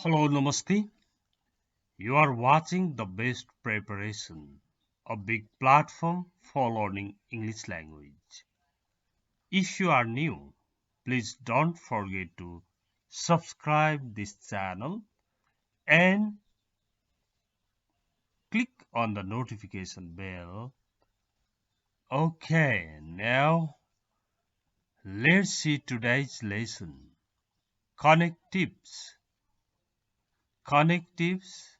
Hello, Namaste. You are watching The Best Preparation, a big platform for learning English language. If you are new, please don't forget to subscribe this channel and click on the notification bell. Okay, now let's see today's lesson. Connectives. Connectives,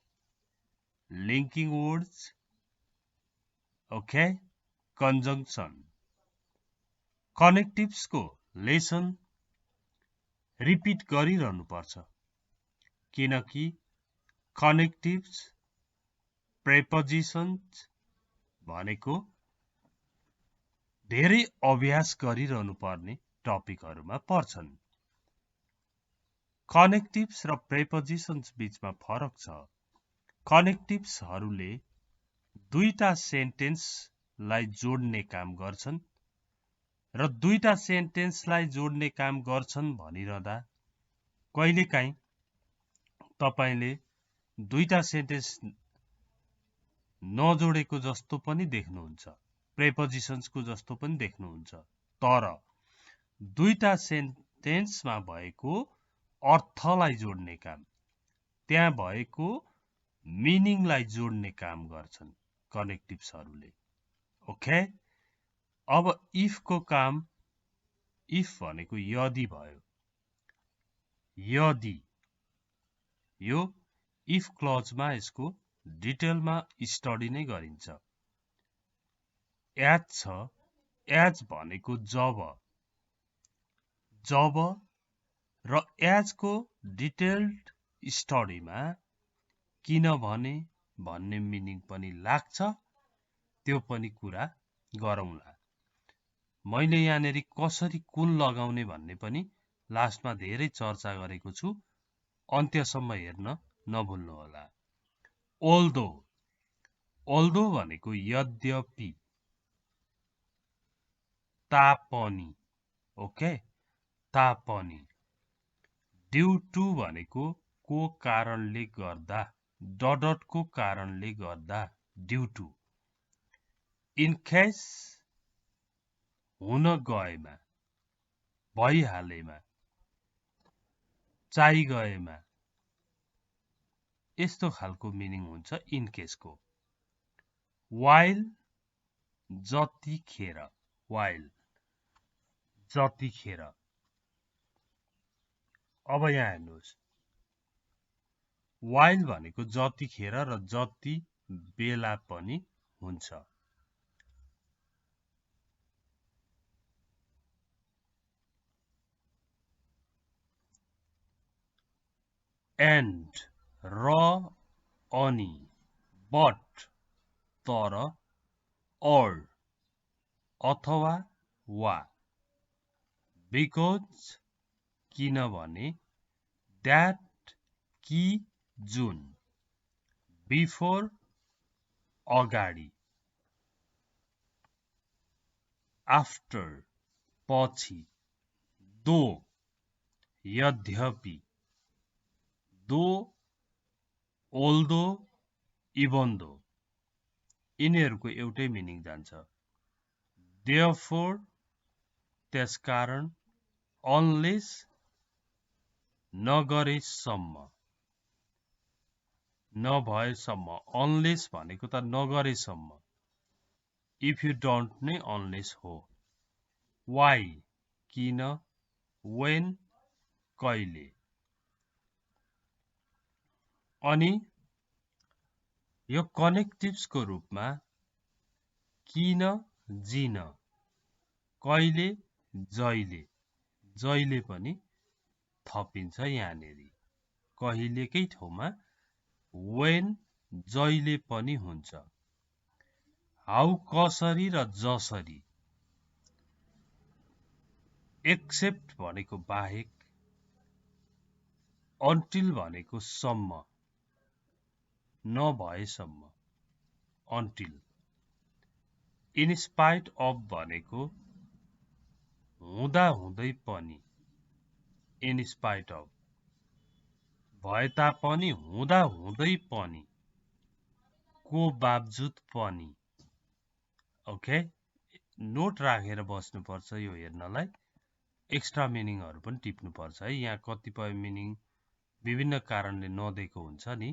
linking words, okay? Conjunction. Connectives को lesson repeat गरिरहनु पर्छ किनकि कनेक्टिभ्स prepositions भनेको धेरै अभ्यास गरिरहनु पर्ने टपिकहरुमा पर्छन् कनेक्टिभ्स र प्रेपोजिशन्स बीचमा फरक छ कनेक्टिभ्सहरुले दुईटा सेन्टेन्सलाई जोड्ने काम गर्छन् र दुईटा सेन्टेन्सलाई जोड्ने काम गर्छन् भनिरहँदा कहिलेकाहीँ तपाईले दुईटा सेन्टेन्स नजोडेको जस्तो पनि देख्नुहुन्छ प्रेपोजिशन्सको जस्तो पनि देख्नुहुन्छ तर दुईटा सेन्टेन्समा भएको अर्थलाई जोड्ने काम त्यहाँ भएको मिनिङलाई जोड्ने काम गर्छन् कनेक्टिभ्सहरुले ओके अब इफ को काम इफ भनेको यदि भयो यदि यो इफ क्लजमा यसको डिटेलमा स्टडी नै गरिन्छ एज छ एज भनेको जब जब र एज को डिटेल्ड स्टडीमा किनभने भन्ने मिनिङ पनि लाग्छ त्यो पनि कुरा गरौँला मैले यहाँनेरि कसरी कुन लगाउने भन्ने पनि लास्टमा धेरै चर्चा गरेको छु अन्त्यसम्म हेर्न नभुल्नु होला ओल्दो भनेको यद्यपि तापनि ओके तापनि ड्यू टु भनेको को कारणले गर्दा डडटको कारणले गर्दा ड्यू टु इन केस हुन गएमा भइहालेमा चाहि गएमा यस्तो खालको मिनिङ हुन्छ इन केसको वाइल जतिखेर वाइल जतिखेर अब यहाँ हेर्नुहोस् वाइल भनेको जतिखेर र जति बेला पनि हुन्छ एन्ड र अनि बट तर or अथवा वा because किनभने that कि जुन before अगाडि after पछि दो यद्यपि दो although even though यिनीहरुको एउटै मिनिङ जान्छ therefore त्यसकारण unless नगरेसम्म नभएसम्म unless भनेको त नगरेसम्म if you don't नै unless हो why किन when कहिले अनि यो कनेक्टिभ्स को रूपमा किन जिन कहिले जहिले पनि थपिन्छ यहाँनेरि कहिलेकै ठाउँमा when जहिले पनि हुन्छ हाउ कसरी र जसरी एक्सेप्ट भनेको बाहेक until भनेको सम्म नभएसम्म until in spite of भनेको हुँदा हुँदै पनि in spite of भए तापनि हुँदा हुँदै पनि को बावजुद पनि ओके नोट राखेर बस्नुपर्छ यो हेर्नलाई एक्स्ट्रा मिनिङहरू पनि टिप्नुपर्छ है यहाँ कतिपय मिनिङ विभिन्न कारणले नदिएको हुन्छ नि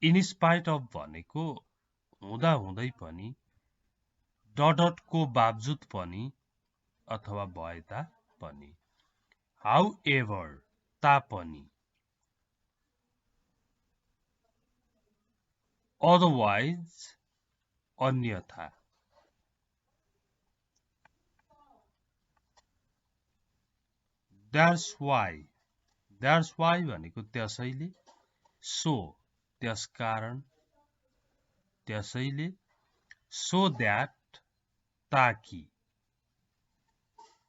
इनस्पाइट अफ भनेको हुँदा हुँदै पनि डटको बावजुद पनि अथवा भए तापनि हाउ एभर तापनि अदरवाइज अन्यथा That's why भनेको त्यसैले सो त्यसकारण त्यसैले so that ताकि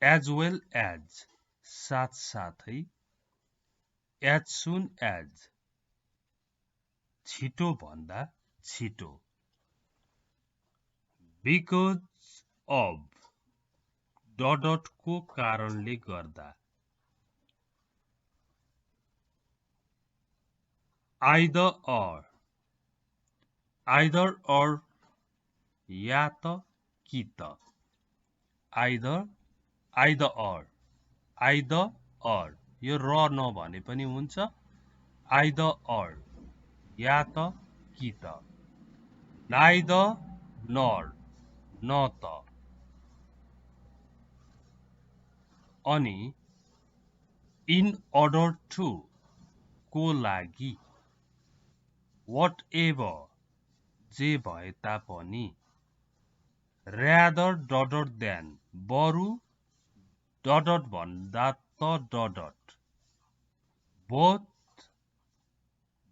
as well as साथसाथै as soon as छिटो भन्दा छिटो because of डटको कारणले गर्दा either or या त कि त either or यो र नभने पनि हुन्छ either or या त कि त neither nor न त अनि in order to को लागि whatever जे भए तापनि rather डट than बरु डट भन्दा त dot both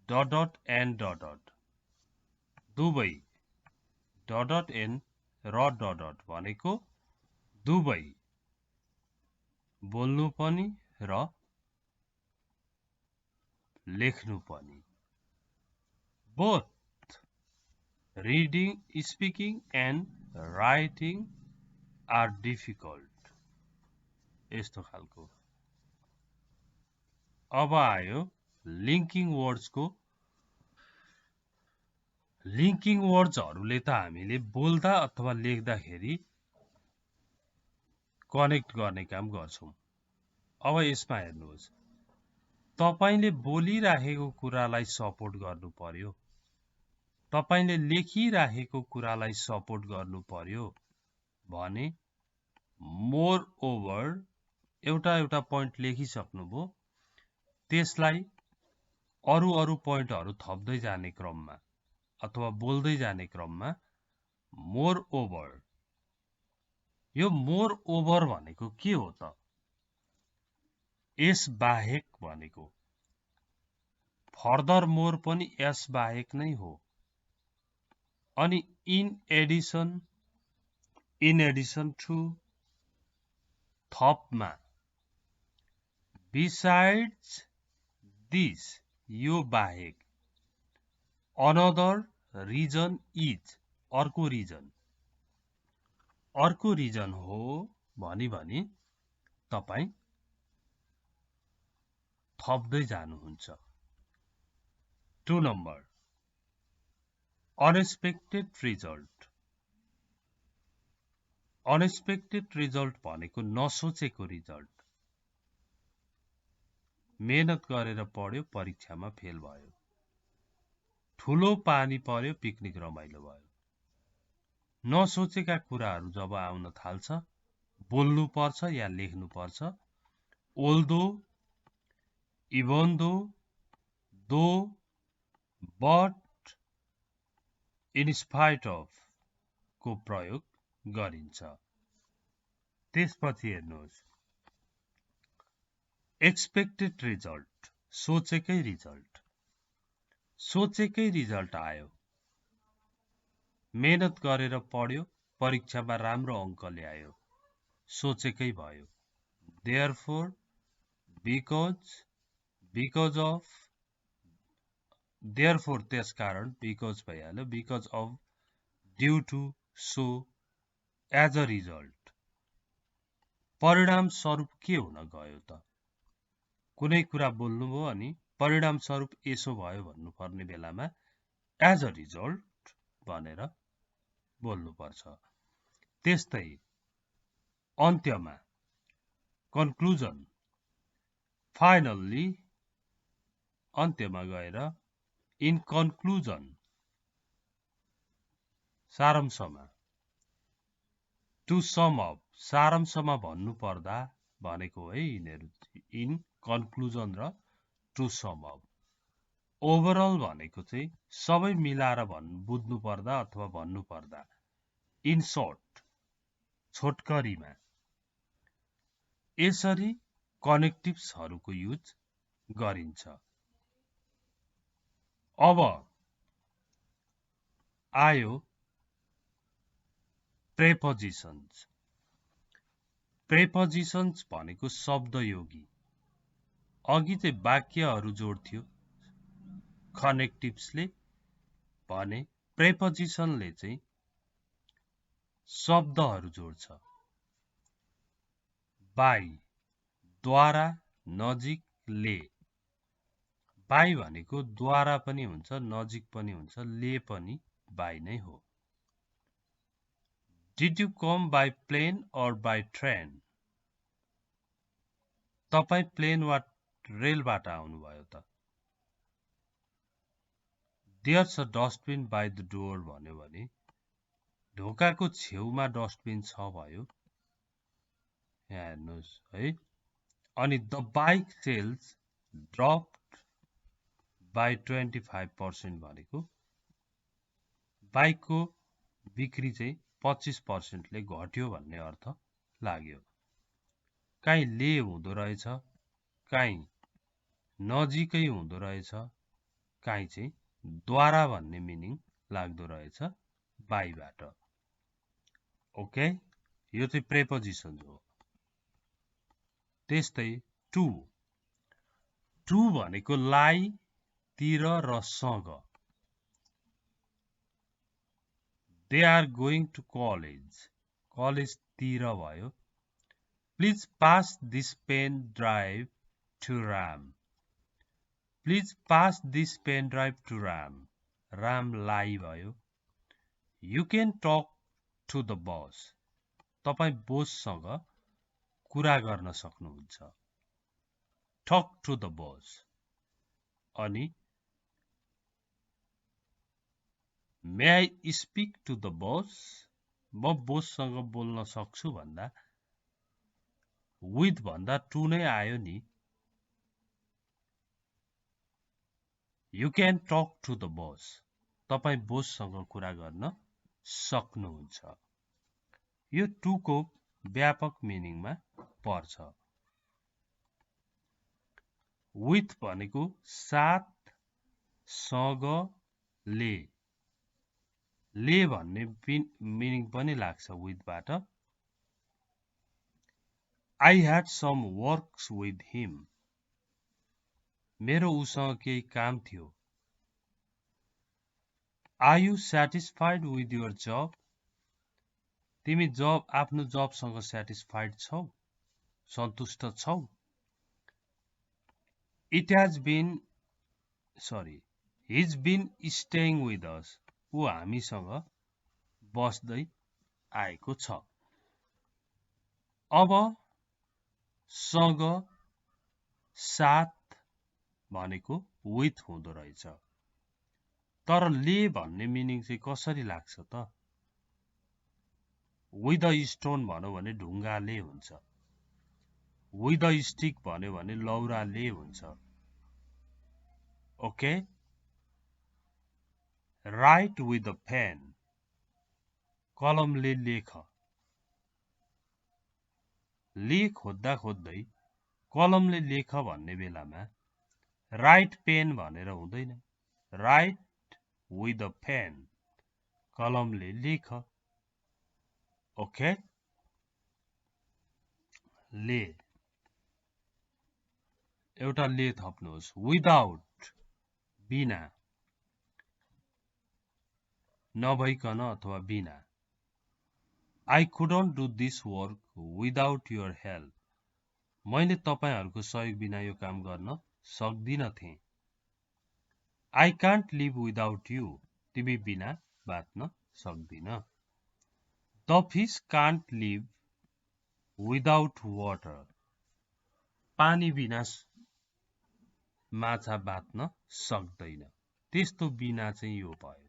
dot and dot दुवै डट and र डट भनेको दुवै बोल्नु पनि र लेख्नु पनि both reading, speaking and writing are difficult यस्तो खालको अब आयो लिङ्किङ वर्ड्सको लिङ्किङ वर्ड्सहरूले त हामीले बोल्दा अथवा लेख्दाखेरि कनेक्ट गर्ने काम गर्छौं अब यसमा हेर्नुहोस् तपाईले बोलिराखेको कुरालाई सपोर्ट गर्नु पर्यो तपाईले लेखिराखेको कुरालाई सपोर्ट गर्नु पर्यो भने मोर ओभर एउटा पोइन्ट लेखिसक्नुभयो त्यसलाई अरु पोइन्टहरु थप्दै जाने क्रममा अथवा बोल्दै जाने क्रममा मोर ओभर यो मोर ओभर भनेको के हो त यस बाहेक भनेको फर्दर मोर पनि यस बाहेक नै हो अनि इन एडिसन टु थपमा बिसाइड्स दिस यो बाहेक अनदर रिजन इज अर्को रिजन हो भनी तपाई थप्दै जानुहुन्छ 2 नम्बर अनएक्सपेक्टेड रिजल्ट भनेको नसोचेको रिजल्ट मेहनत गरेर पढ्यो परीक्षामा फेल भयो ठुलो पानी पर्यो पिकनिक रमाइलो भयो नसोचेका कुराहरू जब आउन थाल्छ बोल्नु पर्छ या लेख्नु पर्छ although even though but in spite of को प्रयोग गरिन्छ त्यसपछि हेर्नुहोस् एक्सपेक्टेड रिजल्ट सोचेकै रिजल्ट आयो मेहनत गरेर पढ्यो परीक्षामा राम्रो अंक ल्यायो सोचेकै भयो देयरफोर बिकज अफ देयरफोर त्यसकारण बिकज भइहाल्यो because of due to so as a result परिणाम स्वरूप के हुन गयो त कुनै कुरा बोल्नुभयो अनि परिणाम स्वरूप यसो भयो भन्नुपर्ने बेलामा एज अ रिजल्ट भनेर बोल्नुपर्छ। त्यस्तै अन्त्यमा कन्क्लुजन, फाइनल्ली अन्त्यमा गएर इन कन्क्लुजन सारांशमा, टु सम अप सारांशमा भन्नुपर्दा भनेको है यिनीहरू इन कन्क्लुजन र टु सम अप। ओभरअल भनेको चाहिँ सबै मिलाएर बुझ्नु पर्दा अथवा भन्नु पर्दा। इन सर्ट छोटकरीमा। यसरी कनेक्टिभ्सहरूको युज गरिन्छ। अब आयो प्रेपोजिसन्स। प्रेपोजिसन्स भनेको शब्दयोगी। अघि चाहिँ वाक्यहरू जोड्थ्यो कनेक्टिभ्सले भने प्रेपोजिसनले चाहिँ शब्दहरू जोड्छ। बाई द्वारा, नजिक, ले। बाई भनेको द्वारा पनि हुन्छ, नजिक पनि हुन्छ, ले पनि बाई नै हो। Did you come by plane or by train? तपाईँ प्लेन वा रेलबाट आउनुभयो त? There's a dustbin by the door भन्यो भने ढोकाको छेउमा डस्टबिन छ भयो। यहाँ हेर्नुहोस् है। अनि the bike sales dropped by 25% भनेको बाइकको बिक्री चाहिँ 25%ले घट्यो भन्ने अर्थ लाग्यो। काहीँ ले हुँदो रहेछ, काहीँ नजिकै हुँदो रहेछ, काहीँ चाहिँ द्वारा भन्ने मिनिङ लाग्दो रहेछ बाईबाट। ओके, यो चाहिँ प्रेपोजिसन हो। त्यस्तै टु। टु भनेको लाई, तिर र सँग। They are going to college, कलेजतिर भयो। Please pass this pen drive to Ram. Please pass this pen drive to Ram, Ram लाई भयो। You can talk to the boss, तपाईँ बोससँग कुरा गर्न सक्नुहुन्छ। Talk to the boss. अनि may I speak to the boss, म बोससँग बोल्न सक्छु भन्दा विथ भन्दा टु नै आयो नि। You can talk to the boss, तपाईँ बोससँग कुरा गर्न सक्नुहुन्छ। यो टुको व्यापक मिनिङमा पर्छ। विथ भनेको साथ, सँग, ले। ले भन्ने मिनिङ पनि लाग्छ विथबाट। I had some works with him, मेरो उसँग केही काम थियो। Are you satisfied with your job, तिमी आफ्नो जबसँग सेटिस्फाइड छौ, सन्तुष्ट छौ। हिज बिन स्टेइङ विथ अस, ऊ हामीसँग बस्दै आएको छ। अब सँग, साथ भनेको विथ हुँदो रहेछ। तर ले भन्ने मिनिङ चाहिँ कसरी लाग्छ त? विथ अ स्टोन भन्यो भने ढुङ्गाले हुन्छ। विथ अ स्टिक भन्यो भने लौराले हुन्छ। Okay. Write with a pen, कलमले लेख। ले खोज्दा खोज्दै कलमले लेख भन्ने बेलामा राइट पेन भनेर हुँदैन। राइट विथ अ पेन, कलमले लेख। ओके। ले, एउटा ले थप्नुहोस्। विदाउट, बिना, नभइकन अथवा बिना। I couldn't do this work without your help, मैले तपाईहरूको सहयोग बिना यो काम गर्न सक्दिन थिएँ। I can't live without you. तिमी बिना बाँच्न सक्दिन. The fish can't live without water. पानी बिना माछा बाँच्न सक्दैन. त्यस्तो बिना चाहिँ यो भयो.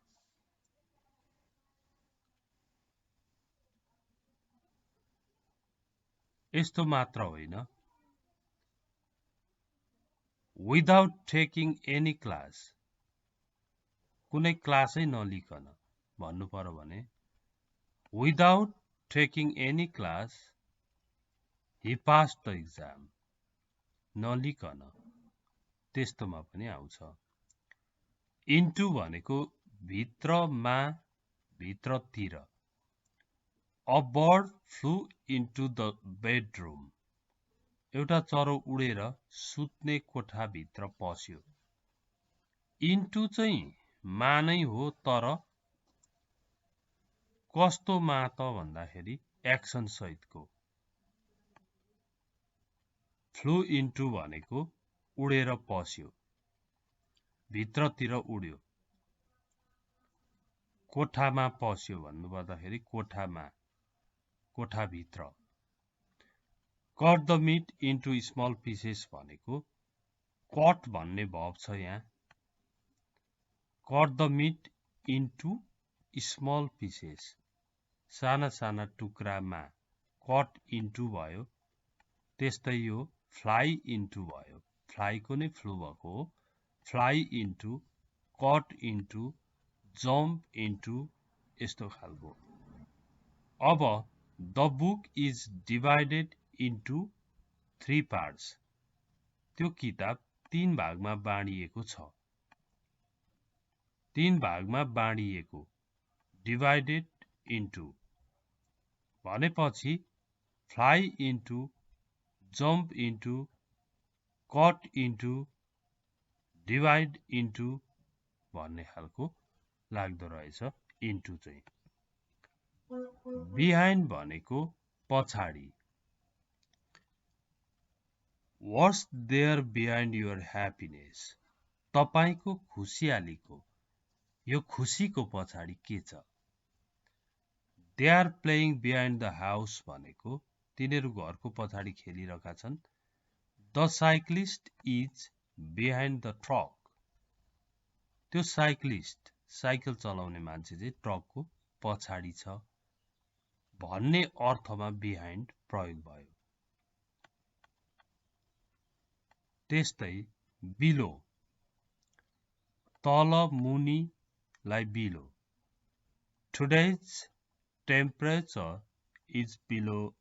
यस्तो मात्र होइन. Without taking any class. कुनै क्लासै नलिकन भन्नु पर्यो भने without taking any class he passed the exam. नलिकन त्यस्तोमा पनि आउँछ. into भनेको भित्रमा, भित्रतिर. A bird flew into the bedroom. एउटा चरो उडेर सुत्ने कोठाभित्र पस्यो. into चाहिँ मा नै हो, तर कस्तो मा त भन्दाखेरि एक्सन सहितको. फ्लू into भनेको उडेर पस्यो, भित्रतिर उड्यो. कोठामा पस्यो भन्नुपर्दाखेरि कोठामा, कोठाभित्र. Cut the meat into small pieces भनेको cut भन्ने verb छ यहाँ. Cut the meat into small pieces. साना साना टुक्रामा cut into भयो. त्यस्तै यो fly into भयो. Fly को नै flew भएको हो. Fly into, cut into, jump into यस्तो खालको. अब the book is divided into 3 parts. त्यो किताब 3 भागमा बाँडिएको छ. 3 भागमा बाँडिएको. Divided into भनेपछि fly into, jump into, cut into, divide into भन्ने खालको लाग्दो रहेछ into चाहिँ. Behind भनेको पछाडि. What's there behind your happiness? तपाईको खुसियालीको, यो खुसीको पछाडि के छ? They are playing behind the house भनेको तिनीहरू घरको पछाडि खेलिरहेका छन्. The cyclist is behind the truck. त्यो साइक्लिस्ट, साइकल चलाउने मान्छे चाहिँ ट्रकको पछाडि छ भन्ने अर्थमा बिहाइन्ड प्रयोग भयो. त्यस्तै बिलो, तल मुनिलाई below. Today's temperature is below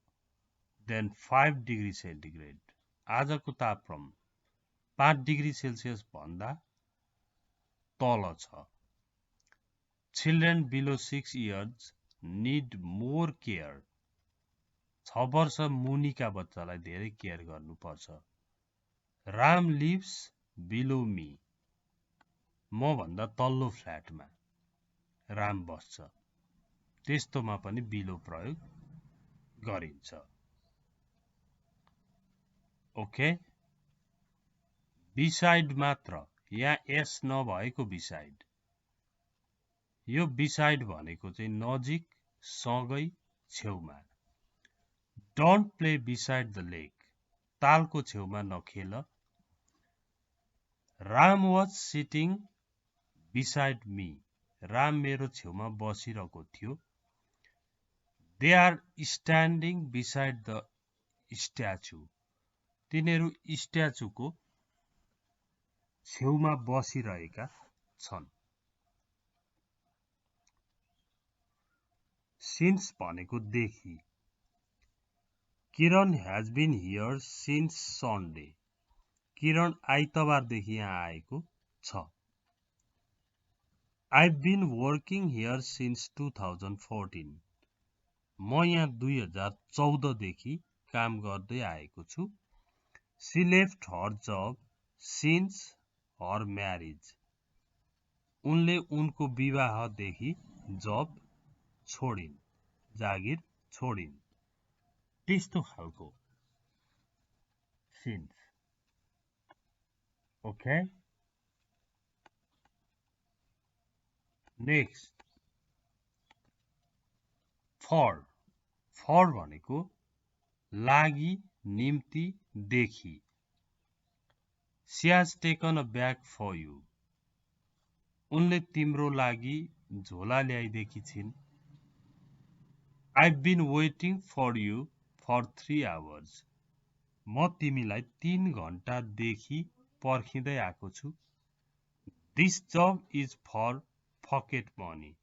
than 5 degree centigrade. आजको तापक्रम 5 डिग्री सेल्सियस भन्दा तल छ. Children below 6 years need more care. 6 वर्ष मुनिका बच्चालाई धेरै केयर गर्नुपर्छ. Ram lives below me. म भन्दा तल्लो फ्ल्याटमा राम बस्छ. त्यस्तोमा पनि बिलो प्रयोग गरिन्छ. ओके. beside मात्र, यहाँ एस नभएको beside. यो beside भनेको चाहिँ नजिक, सँगै, छेउमा. Don't play beside the lake. तालको छेउमा नखेल. Ram was sitting beside me. Ram मेरो छेउमा बसिरहेको थियो. They are standing beside the statue. तिनीहरू स्ट्याचुको छेउमा बसिरहेका छन्. Since भनेको देखि. Kiran has been here since Sunday. किरण आइतबारदेखि यहाँ आएको छ. I've been working here since 2014. म यहाँ 2014 देखि काम गर्दै आएको छु. She left her job since her marriage. उनले उनको विवाहदेखि जब छोडिन्, जागिर छोडिन्. त्यस्तो खालको since. Okay? नेक्स्ट फर भनेको लागि, निम्ति, देखि। She has taken a bag for you. उनले तिम्रो लागि झोला ल्याइदिएकी छिन्। I've been waiting for you for 3 hours. म तिमीलाई 3 घण्टादेखि पर्खिँदै आएको छु। This job is for pocket money.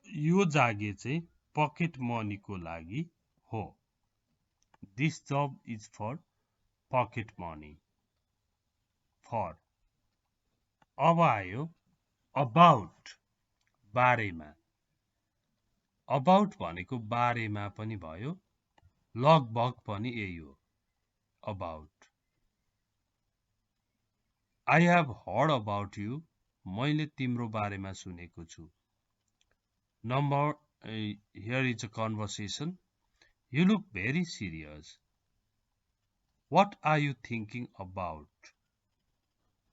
यो जागिर चाहिँ पकेट मनीको लागि हो। This job is for pocket money. For. अब आयो about, बारेमा। About भनेको बारेमा पनि भयो, लगभग पनि यही हो। About. I have heard about you. मैले तिम्रो बारेमा सुनेको छु। Here is a conversation. You look very serious. What are you thinking about?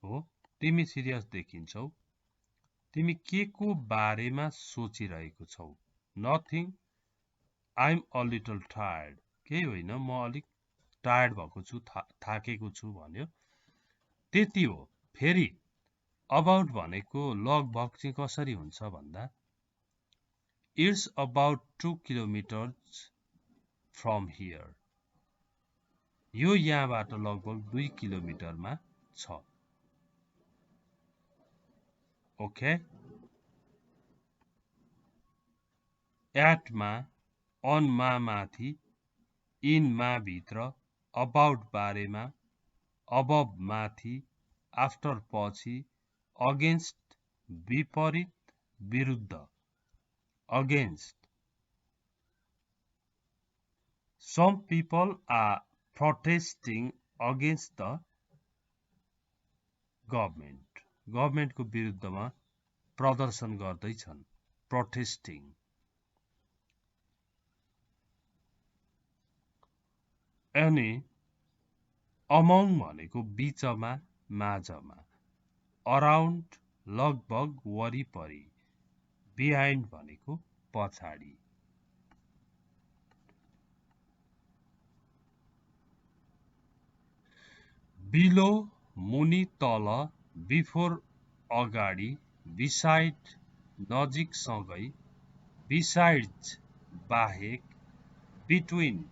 हो, तिमी सिरियस देखिन्छौ। तिमी के को बारेमा सोचिरहेको छौ? Nothing. I'm a little tired. केही होइन, म अलिक टायर्ड भएको छु, थाकेको छु भन्यो। त्यति हो। फेरि अबाउट भनेको लगभग चाहिँ कसरी हुन्छ भन्दा It's about 2 kilometers from here. यो यहाँबाट लगभग 2 किलोमिटरमा छ। ओके। At मा, on मा माथि, in मा भित्र, about बारेमा, above माथि, after पछि, against विपरीत, विरुद्ध, against. Some people are protesting against the government. Government को विरुद्धमा प्रदर्शन गर्दैछन्। Protesting. अनि among भनेको बीचमा, माझमा। Around लगभग, वरिपरि। Behind भनेको पछाडि। Below मुनि तल, before अगाडि, beside नजिकसँगै, besides बाहेक, between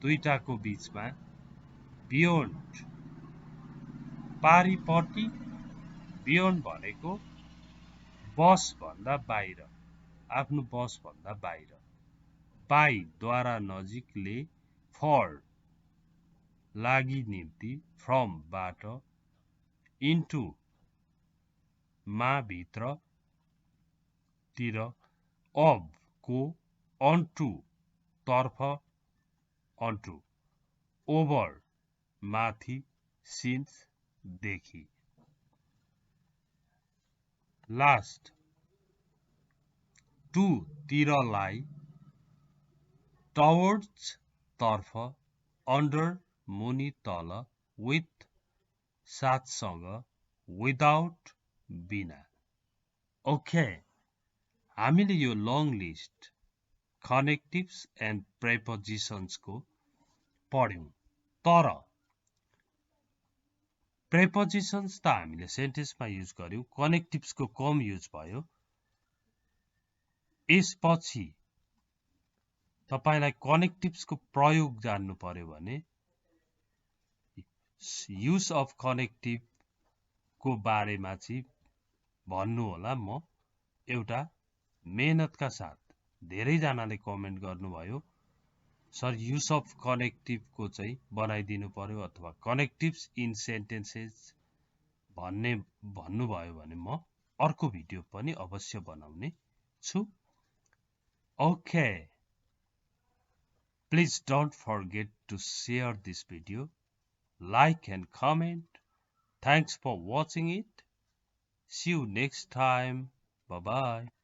दुईटाको बीचमा, beyond पारिपट्टि, beyond भनेको बस भन्दा बाहिर, आफ्नो बस भन्दा बाहिर। by द्वारा नजिकले, for लागि निम्ति, from बाट, into मा भित्र तिर, of को, onto तर्फ, onto, over माथि, since देखि। लास्ट to तिरलाई, towards तर्फ, under मुनि तल, with साथसँग, without बिना। ओके, हामीले यो लङ लिस्ट कनेक्टिभ्स एन्ड प्रेपोजिसन्सको पढ्यौं। तर प्रेपोजिसन्स त हामीले सेन्टेन्समा युज गर्यौं, कनेक्टिभ्सको कम युज भयो। यसपछि तपाईलाई कनेक्टिभ्सको प्रयोग जान्नु पर्यो भने युज अफ कनेक्टिभ को बारेमा चाहिँ भन्नु होला। म एउटा मेहनतका साथ धेरै जनाले कमेन्ट गर्नुभयो, सर युज अफ कनेक्टिभ को चाहिँ बनाइदिनु पर्यो अथवा कनेक्टिभ्स इन सेन्टेन्सेस भन्ने भन्नुभयो भने म अर्को भिडियो पनि अवश्य बनाउने छु। Okay, please don't forget to share this video, like and comment. Thanks for watching it. See you next time. Bye bye.